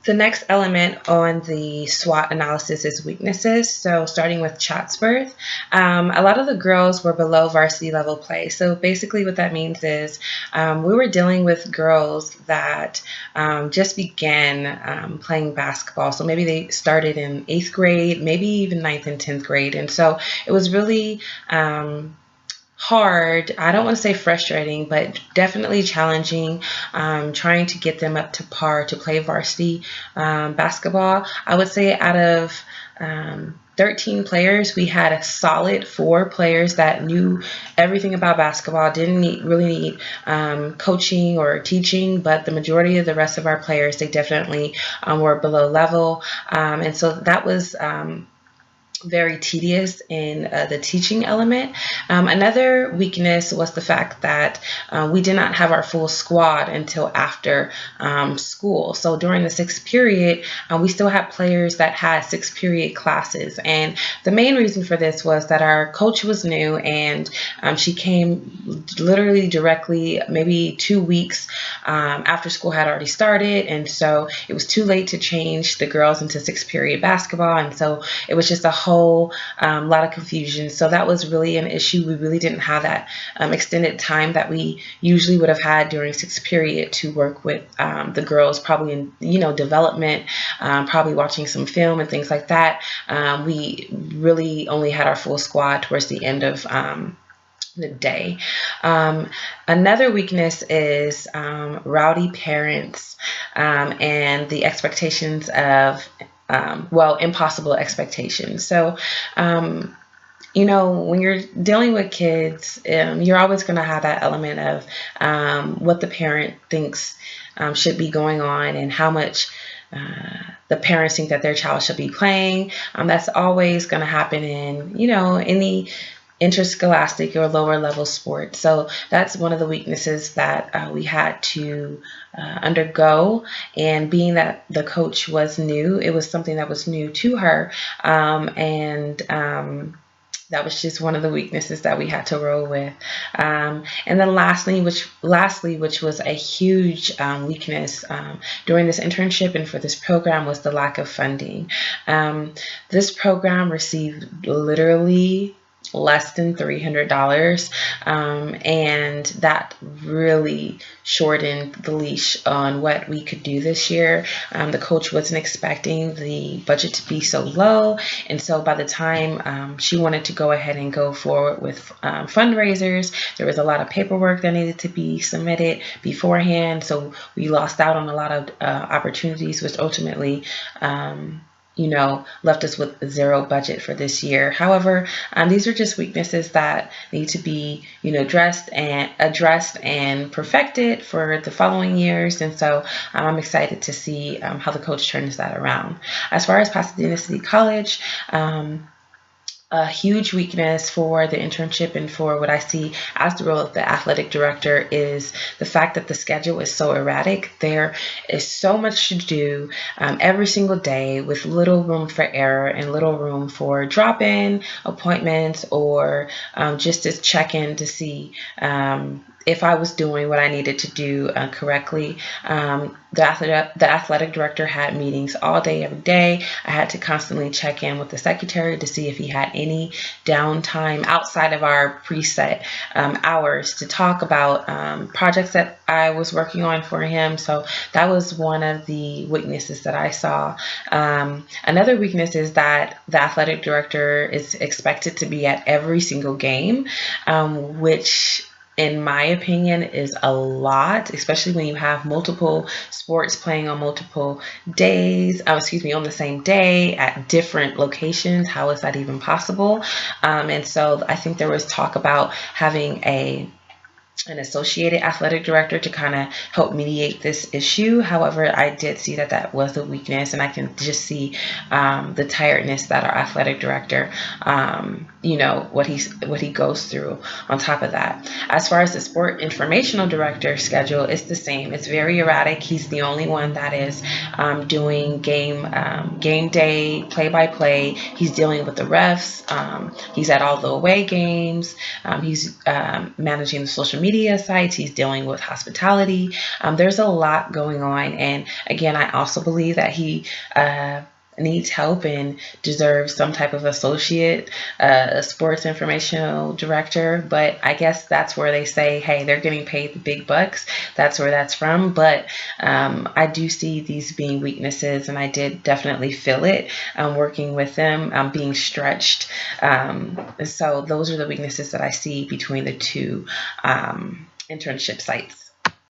The next element on the SWOT analysis is weaknesses. So starting with Chatsworth, a lot of the girls were below varsity level play. So basically what that means is we were dealing with girls that just began playing basketball. So maybe they started in 8th grade, maybe even 9th and 10th grade. And so it was really hard. I don't want to say frustrating, but definitely challenging, trying to get them up to par to play varsity basketball. I would say out of 13 players, we had a solid 4 players that knew everything about basketball, didn't really need coaching or teaching, but the majority of the rest of our players, they definitely were below level. And so that was very tedious in the teaching element. Another weakness was the fact that we did not have our full squad until after school. So during the 6th period, we still had players that had 6th period classes. And the main reason for this was that our coach was new, and she came literally directly maybe 2 weeks after school had already started. And so it was too late to change the girls into 6th period basketball. And so it was just a whole lot of confusion. So that was really an issue. We really didn't have that extended time that we usually would have had during 6th period to work with the girls, probably in development, probably watching some film and things like that. We really only had our full squad towards the end of the day. Another weakness is rowdy parents and the expectations of impossible expectations. So, when you're dealing with kids, you're always going to have that element of what the parent thinks should be going on and how much the parents think that their child should be playing. That's always going to happen in, any interscholastic or lower level sport. So that's one of the weaknesses that we had to undergo. And being that the coach was new, it was something that was new to her. That was just one of the weaknesses that we had to roll with. And then lastly, which was a huge weakness during this internship and for this program, was the lack of funding. This program received literally less than $300, and that really shortened the leash on what we could do this year. The coach wasn't expecting the budget to be so low, and so by the time she wanted to go ahead and go forward with fundraisers, there was a lot of paperwork that needed to be submitted beforehand, so we lost out on a lot of opportunities, which ultimately left us with zero budget for this year. However, these are just weaknesses that need to be, addressed and perfected for the following years. And so I'm excited to see how the coach turns that around. As far as Pasadena City College, a huge weakness for the internship and for what I see as the role of the athletic director is the fact that the schedule is so erratic. There is so much to do every single day with little room for error and little room for drop-in appointments or just to check in to see if I was doing what I needed to do correctly. The athletic director had meetings all day, every day. I had to constantly check in with the secretary to see if he had any downtime outside of our preset hours to talk about projects that I was working on for him. So that was one of the weaknesses that I saw. Another weakness is that the athletic director is expected to be at every single game, which in my opinion is a lot, especially when you have multiple sports playing on multiple days, on the same day at different locations. How is that even possible? And so I think there was talk about having an associated athletic director to kind of help mediate this issue. However, I did see that was a weakness, and I can just see the tiredness that our athletic director, you know, what he goes through on top of that. As far as the sport informational director schedule, it's the same. It's very erratic. He's the only one that is doing game day play-by-play. He's dealing with the refs. He's at all the away games. He's managing the social media sites. He's dealing with hospitality. There's a lot going on, and again, I also believe that he needs help and deserves some type of associate sports informational director. But I guess that's where they say, hey, they're getting paid the big bucks. That's where that's from. But I do see these being weaknesses, and I did definitely feel it working with them, being stretched. So those are the weaknesses that I see between the two internship sites.